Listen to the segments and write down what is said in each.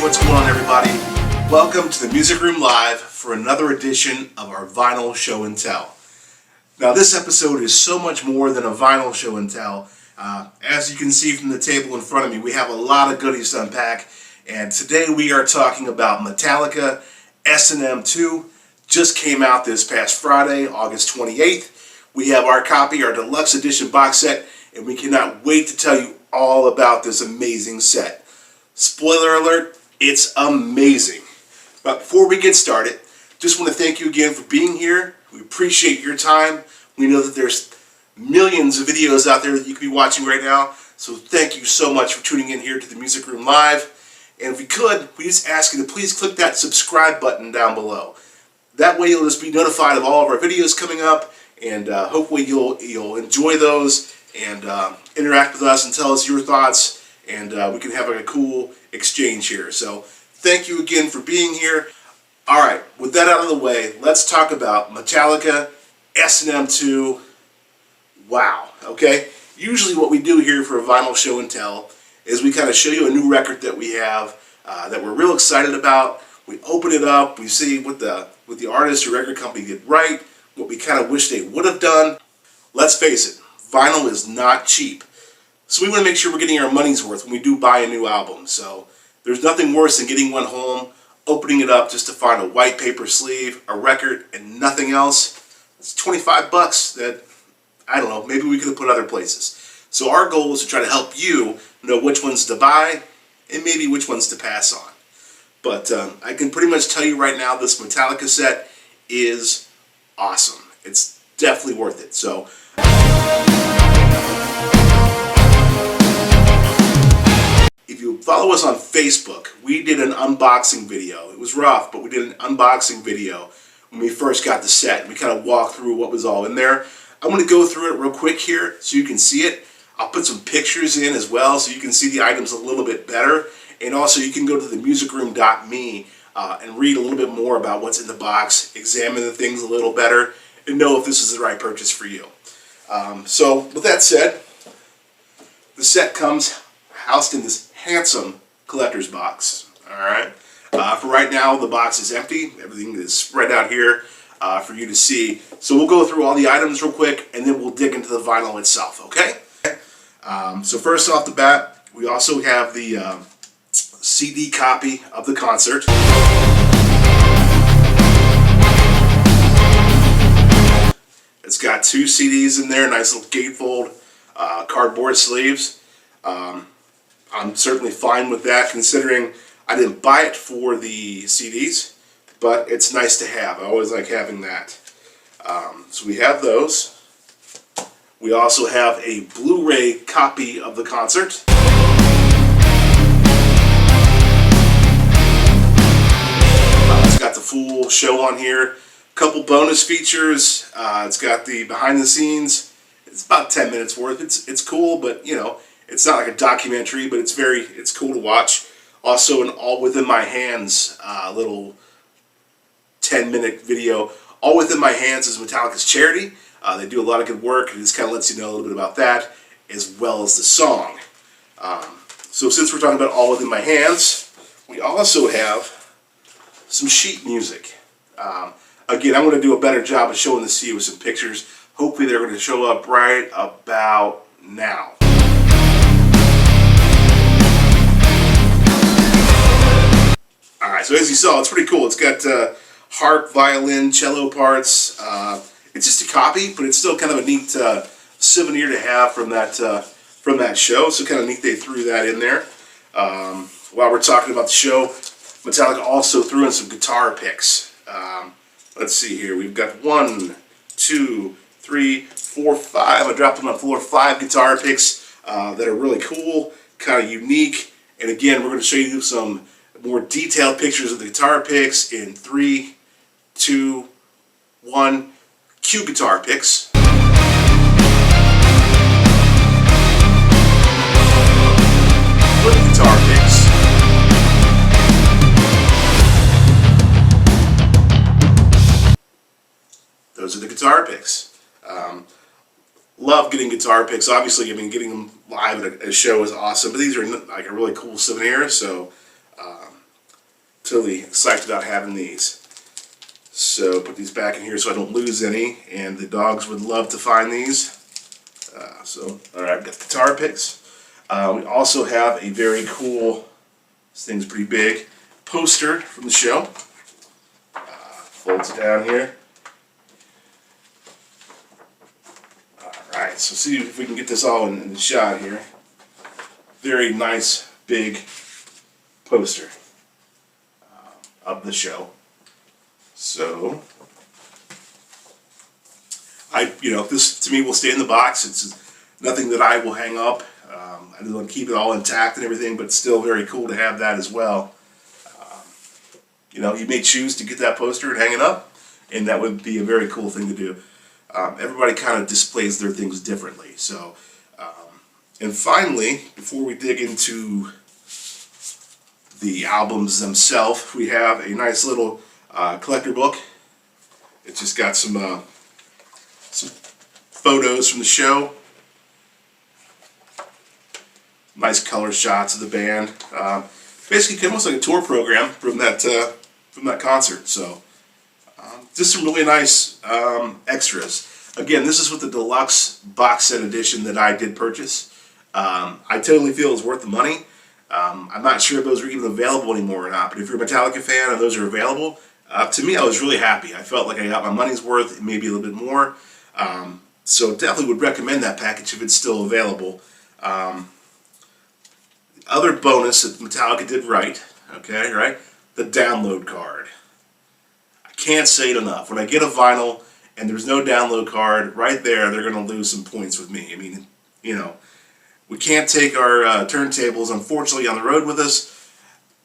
what's going on, everybody? Welcome to the Music Room Live for another edition of our vinyl show and tell. Now, this episode is so much more than a vinyl show and tell. As you can see from the table in front of me, we have a lot of goodies to unpack, and today we are talking about Metallica S&M2. Just came out this past Friday, August 28th. We have our copy, our Deluxe Edition box set, and we cannot wait to tell you all about this amazing set. Spoiler alert, it's amazing. But before we get started, just want to thank you again for being here. We appreciate your time. We know that there's millions of videos out there that you could be watching right now, so thank you so much for tuning in here to the Music Room Live. And if we could, we just ask you to please click that subscribe button down below. That way you'll just be notified of all of our videos coming up, and hopefully you'll enjoy those and interact with us and tell us your thoughts, and we can have a cool exchange here. So thank you again for being here. Alright, with that out of the way, let's talk about Metallica S&M2. Wow, okay? Usually what we do here for a vinyl show and tell is we kind of show you a new record that we have that we're real excited about. We open it up, we see what the artist or record company did right, what we kind of wish they would have done. Let's face it, vinyl is not cheap. So we want to make sure we're getting our money's worth when we do buy a new album. So there's nothing worse than getting one home, opening it up just to find a white paper sleeve, a record, and nothing else. It's 25 bucks that, I don't know, maybe we could have put other places. So our goal is to try to help you know which ones to buy and maybe which ones to pass on. But I can pretty much tell you right now, this Metallica set is awesome. It's definitely worth it. So if you follow us on Facebook, we did an unboxing video. It was rough, but we did an unboxing video when we first got the set. We kind of walked through what was all in there. I'm going to go through it real quick here so you can see it. I'll put some pictures in as well so you can see the items a little bit better. And also you can go to themusicroom.me and read a little bit more about what's in the box, examine the things a little better, and know if this is the right purchase for you. So with that said, the set comes housed in this handsome collector's box. Alright, for right now the box is empty. Everything is spread out here for you to see. So we'll go through all the items real quick and then we'll dig into the vinyl itself, okay? So first off the bat, we also have the CD copy of the concert. It's got two CDs in there, nice little gatefold cardboard sleeves. I'm certainly fine with that, considering I didn't buy it for the CDs, but it's nice to have. I always like having that. So we have those. We also have a Blu-ray copy of the concert. It's got the full show on here. A couple bonus features. It's got the behind the scenes. It's about 10 minutes worth. It's cool, but you know, it's not like a documentary, but it's cool to watch. Also, an All Within My Hands little 10-minute video. All Within My Hands is Metallica's charity. They do a lot of good work, and this kind of lets you know a little bit about that, as well as the song. So since we're talking about All Within My Hands, we also have some sheet music. Again, I'm going to do a better job of showing this to you with some pictures. Hopefully they're going to show up right about now. Alright, so as you saw, it's pretty cool. It's got harp, violin, cello parts. It's just a copy, but it's still kind of a neat souvenir to have from that show. So kind of neat they threw that in there. While we're talking about the show, Metallica also threw in some guitar picks. Let's see here. We've got 1, 2, 3, 4, 5. I dropped them on the floor. 5 guitar picks that are really cool, kind of unique. And again, we're going to show you some more detailed pictures of the guitar picks in 3, 2, 1. Cue guitar picks. Flip guitar picks. Those are the guitar picks. Love getting guitar picks. Obviously, I mean, getting them live at a show is awesome, but these are like a really cool souvenir, so totally excited about having these. So put these back in here so I don't lose any, and the dogs would love to find these. Alright, I've got the guitar picks. We also have a very cool, this thing's pretty big, poster from the show. Folds it down here. Alright, so see if we can get this all in the shot here. Very nice, big poster of the show. So, this to me will stay in the box. It's nothing that I will hang up. I want to keep it all intact and everything, but it's still very cool to have that as well. You may choose to get that poster and hang it up, and that would be a very cool thing to do. Everybody kind of displays their things differently. So, and finally, before we dig into the albums themselves, we have a nice little collector book. It's just got some photos from the show, nice color shots of the band. Basically, almost like a tour program from that concert. So, just some really nice extras. Again, this is with the Deluxe box set edition that I did purchase. I totally feel it's worth the money. I'm not sure if those are even available anymore or not, but if you're a Metallica fan and those are available, to me I was really happy. I felt like I got my money's worth, maybe a little bit more. So definitely would recommend that package if it's still available. Other bonus that Metallica did right, the download card. I can't say it enough. When I get a vinyl and there's no download card, right there, they're going to lose some points with me. I mean, we can't take our turntables, unfortunately, on the road with us.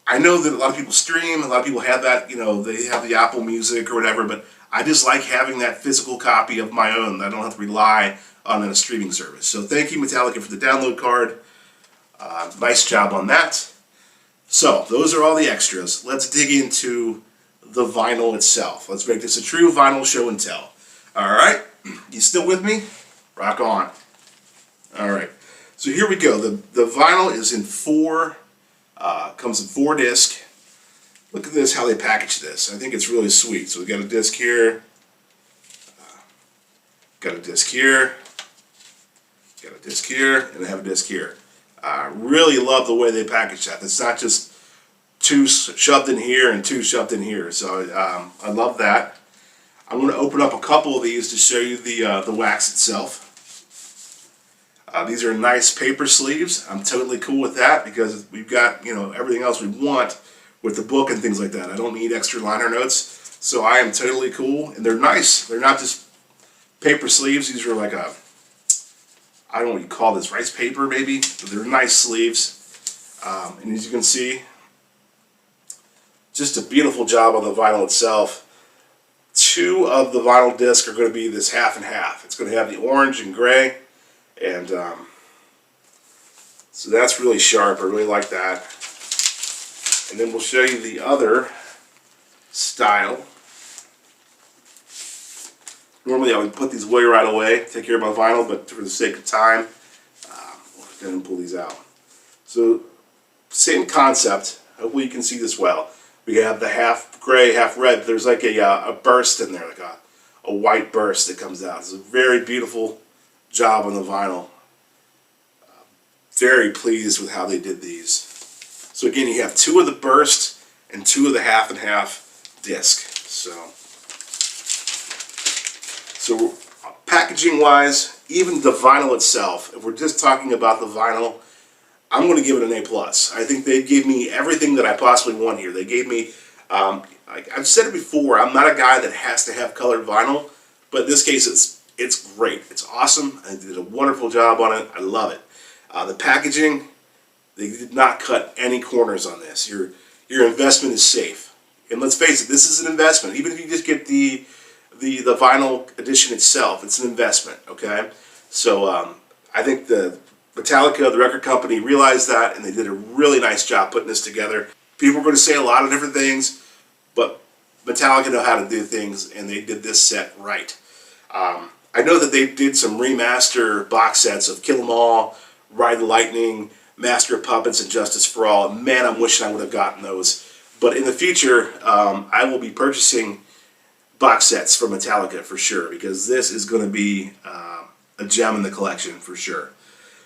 I know that a lot of people stream, a lot of people have that, they have the Apple Music or whatever, but I just like having that physical copy of my own. I don't have to rely on a streaming service. So thank you, Metallica, for the download card. Nice job on that. So those are all the extras. Let's dig into the vinyl itself. Let's make this a true vinyl show and tell. Alright, you still with me? Rock on. Alright, so here we go. The vinyl is in comes in 4 discs. Look at this, how they package this. I think it's really sweet. So we got a disc here, got a disc here, got a disc here, and I have a disc here. I really love the way they package that. It's not just 2 shoved in here and 2 shoved in here. So I love that. I'm going to open up a couple of these to show you the wax itself. These are nice paper sleeves. I'm totally cool with that because we've got everything else we want with the book and things like that. I don't need extra liner notes, so I am totally cool. And they're nice. They're not just paper sleeves. These are like I don't know what you call this, rice paper maybe, but they're nice sleeves. And as you can see, just a beautiful job on the vinyl itself. 2 of the vinyl discs are going to be this half and half. It's going to have the orange and gray, and so that's really sharp. I really like that. And then we'll show you the other style. Normally I would put these away right away, take care of my vinyl, but for the sake of time, we'll go ahead and pull these out. So, same concept. Hopefully you can see this well. We have the half gray, half red. There's like a burst in there, like a white burst that comes out. It's a very beautiful job on the vinyl. Very pleased with how they did these. So again, you have 2 of the burst and 2 of the half and half disc. So packaging wise, even the vinyl itself, if we're just talking about the vinyl, I'm going to give it an A+. I think they gave me everything that I possibly want here. They gave me, I've said it before, I'm not a guy that has to have colored vinyl, but in this case it's great. It's awesome. They did a wonderful job on it. I love it. The packaging, they did not cut any corners on this. Your investment is safe. And let's face it, this is an investment. Even if you just get the vinyl edition itself, it's an investment, okay? So I think the Metallica, the record company, realized that, and they did a really nice job putting this together. People are going to say a lot of different things, but Metallica know how to do things, and they did this set right. I know that they did some remaster box sets of Kill 'Em All, Ride the Lightning, Master of Puppets, and Justice for All. Man, I'm wishing I would have gotten those. But in the future, I will be purchasing box sets for Metallica for sure, because this is going to be a gem in the collection for sure.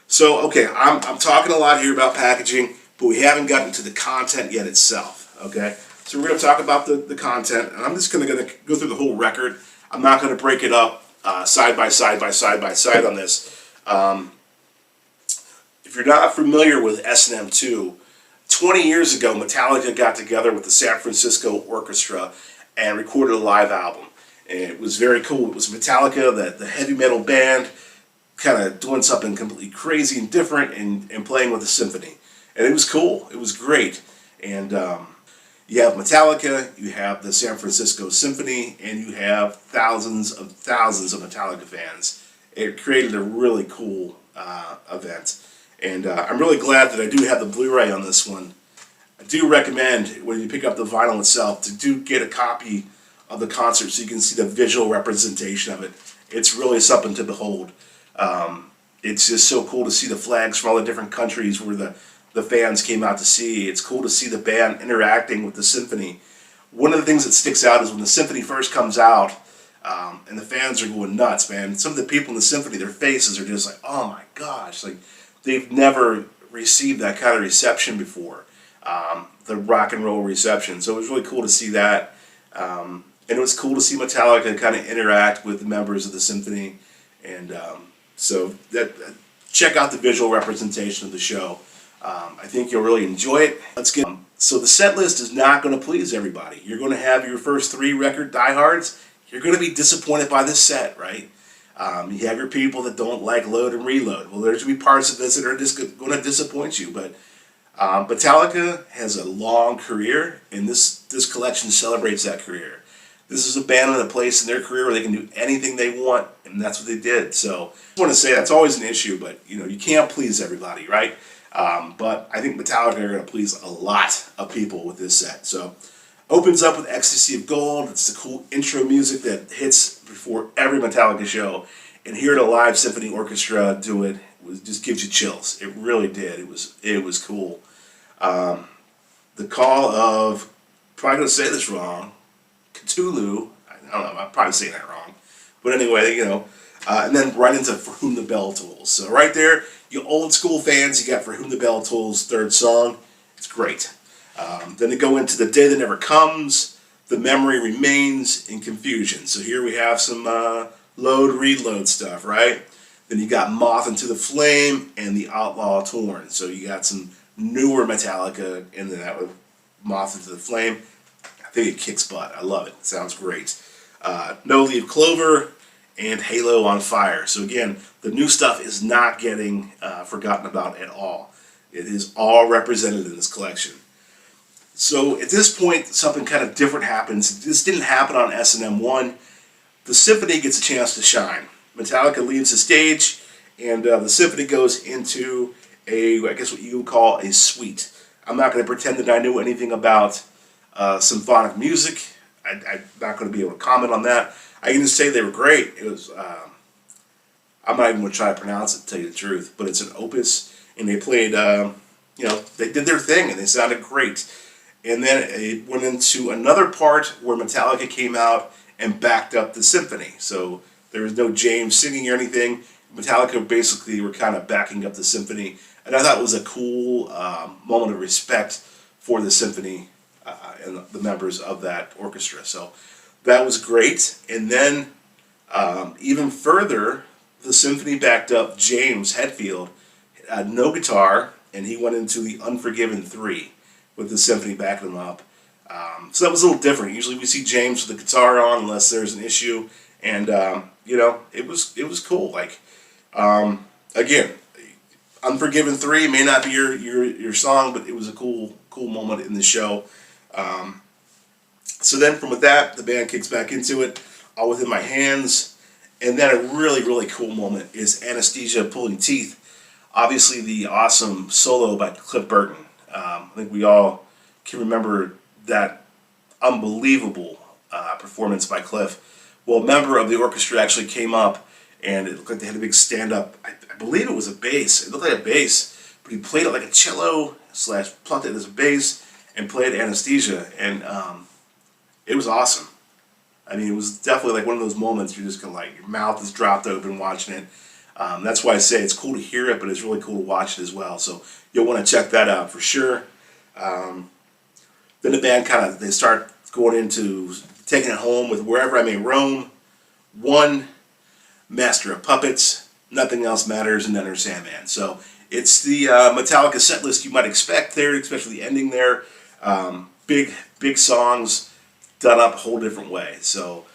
So, okay, I'm talking a lot here about packaging, but we haven't gotten to the content yet itself, okay? So we're going to talk about the content, and I'm just going to go through the whole record. I'm not going to break it up side by side on this. If you're not familiar with S&M2, 20 years ago, Metallica got together with the San Francisco Orchestra and recorded a live album. And it was very cool. It was Metallica, the heavy metal band, kind of doing something completely crazy and different and playing with a symphony. And it was cool. It was great. And you have Metallica, you have the San Francisco Symphony, and you have thousands of Metallica fans. It created a really cool event. And I'm really glad that I do have the Blu-ray on this one. I do recommend, when you pick up the vinyl itself, to do get a copy of the concert so you can see the visual representation of it. It's really something to behold. It's just so cool to see the flags from all the different countries where the fans came out to see. It's cool to see the band interacting with the symphony. One of the things that sticks out is when the symphony first comes out, and the fans are going nuts, man. Some of the people in the symphony, their faces are just like, oh my gosh, like they've never received that kind of reception before, the rock and roll reception. So it was really cool to see that. And it was cool to see Metallica kind of interact with the members of the symphony. And so check out the visual representation of the show. I think you'll really enjoy it. Let's get. So the set list is not going to please everybody. You're going to have your first 3 record diehards. You're going to be disappointed by this set, right? You have your people that don't like Load and Reload. Well, there's going to be parts of this that are just going to disappoint you. But Metallica has a long career, and this collection celebrates that career. This is a band in a place in their career where they can do anything they want, and that's what they did. So I just want to say that's always an issue, but you can't please everybody, right? But I think Metallica are going to please a lot of people with this set. So opens up with Ecstasy of Gold. It's the cool intro music that hits before every Metallica show. And hearing a live symphony orchestra do it just gives you chills. It really did. It was cool. The call of, probably going to say this wrong, Cthulhu. I don't know, I'm probably saying that wrong. But anyway, and then right into For Whom the Bell Tolls. So right there, you old school fans, you got For Whom the Bell Tolls, third song. It's great. Then they go into The Day That Never Comes, The Memory Remains, and Confusion. So here we have some Load, Reload stuff, right? Then you got Moth Into the Flame and The Outlaw Torn. So you got some newer Metallica in that with Moth Into the Flame. I think it kicks butt. I love it. It sounds great. No Leaf Clover and Halo on Fire. So again, the new stuff is not getting forgotten about at all. It is all represented in this collection. So at this point, something kind of different happens. This didn't happen on S&M1. The symphony gets a chance to shine. Metallica leaves the stage, and the symphony goes into I guess what you would call a suite. I'm not going to pretend that I knew anything about symphonic music. I'm not going to be able to comment on that. I can just say they were great. It was, I'm not even going to try to pronounce it, to tell you the truth, but it's an opus, and they played, they did their thing, and they sounded great. And then it went into another part where Metallica came out and backed up the symphony. So there was no James singing or anything. Metallica basically were kind of backing up the symphony. And I thought it was a cool moment of respect for the symphony and the members of that orchestra. So that was great. And then even further, the symphony backed up James Hetfield, had no guitar, and he went into the Unforgiven 3 with the symphony backing him up. So that was a little different. Usually we see James with the guitar on unless there's an issue. And, it was cool. Like, again, Unforgiven 3 may not be your song, but it was a cool moment in the show. So then from that, the band kicks back into it, All Within My Hands. And then a really, really cool moment is Anesthesia Pulling Teeth. Obviously the awesome solo by Cliff Burton. I think we all can remember that unbelievable performance by Cliff. Well, a member of the orchestra actually came up, and it looked like they had a big stand-up. I believe it was a bass. It looked like a bass, but he played it like a cello / plucked it as a bass, and played Anesthesia, and it was awesome. I mean, it was definitely like one of those moments you're just gonna like your mouth is dropped open watching it. That's why I say it's cool to hear it, but it's really cool to watch it as well. So you'll want to check that out for sure. Then the band they start going into Taking It Home with Wherever I May Roam, One, Master of Puppets, Nothing Else Matters, and Enter Sandman. So it's the Metallica set list you might expect there, especially the ending there. Big songs done up a whole different way. So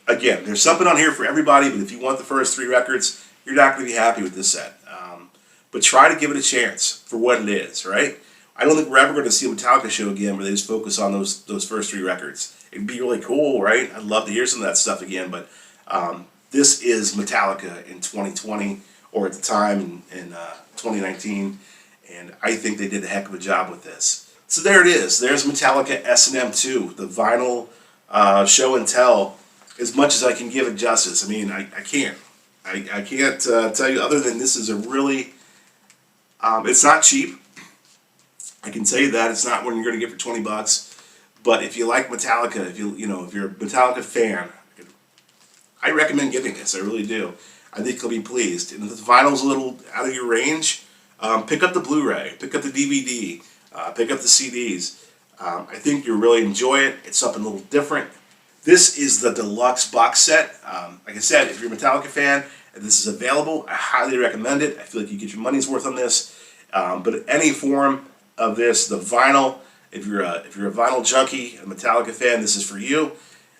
again, there's something on here for everybody, but if you want the first 3 records, you're not going to be happy with this set. But try to give it a chance for what it is, right? I don't think we're ever going to see a Metallica show again where they just focus on those first 3 records. It'd be really cool, right? I'd love to hear some of that stuff again, but this is Metallica in 2020, or at the time in 2019, and I think they did a heck of a job with this. So there it is. There's Metallica S&M2, the vinyl show and tell, as much as I can give it justice. I mean, I can't. I can't tell you other than this is a really, it's not cheap. I can tell you that. It's not one you're going to get for 20 bucks. But if you like Metallica, if you're a Metallica fan, I recommend getting this. I really do. I think you'll be pleased. And if the vinyl's a little out of your range, pick up the Blu-ray, pick up the DVD, pick up the CDs. I think you'll really enjoy it. It's something a little different. This is the Deluxe box set. Like I said, if you're a Metallica fan and this is available, I highly recommend it. I feel like you get your money's worth on this. But any form of this, the vinyl, if you're a vinyl junkie, a Metallica fan, this is for you.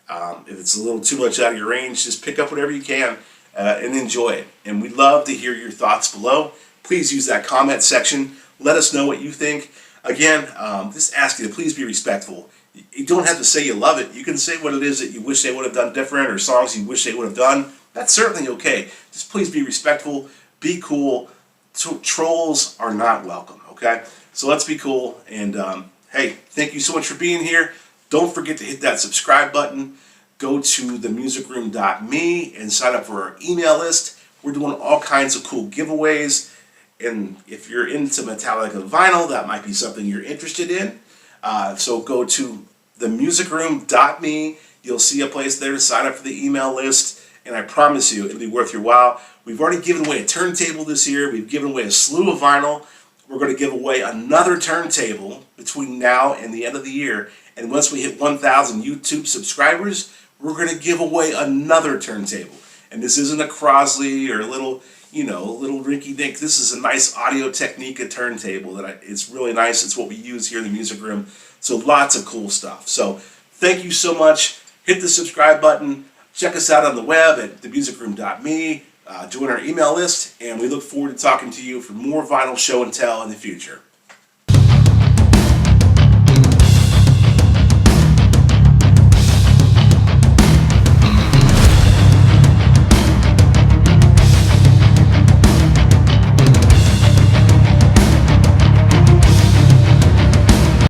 If it's a little too much out of your range, just pick up whatever you can and enjoy it. And we'd love to hear your thoughts below. Please use that comment section. Let us know what you think. Again, just ask you to please be respectful. You don't have to say you love it. You can say what it is that you wish they would have done different, or songs you wish they would have done. That's certainly okay. Just please be respectful. Be cool. Trolls are not welcome, okay? So let's be cool. And hey, thank you so much for being here. Don't forget to hit that subscribe button. Go to themusicroom.me and sign up for our email list. We're doing all kinds of cool giveaways. And if you're into Metallica vinyl, that might be something you're interested in. So go to themusicroom.me. You'll see a place there to sign up for the email list. And I promise you, it'll be worth your while. We've already given away a turntable this year. We've given away a slew of vinyl. We're going to give away another turntable between now and the end of the year. And once we hit 1,000 YouTube subscribers, we're going to give away another turntable. And this isn't a Crosley or a little rinky-dink. This is a nice Audio-Technica turntable. It's really nice. It's what we use here in the music room. So lots of cool stuff. So thank you so much. Hit the subscribe button. Check us out on the web at themusicroom.me. Join our email list. And we look forward to talking to you for more vinyl show and tell in the future.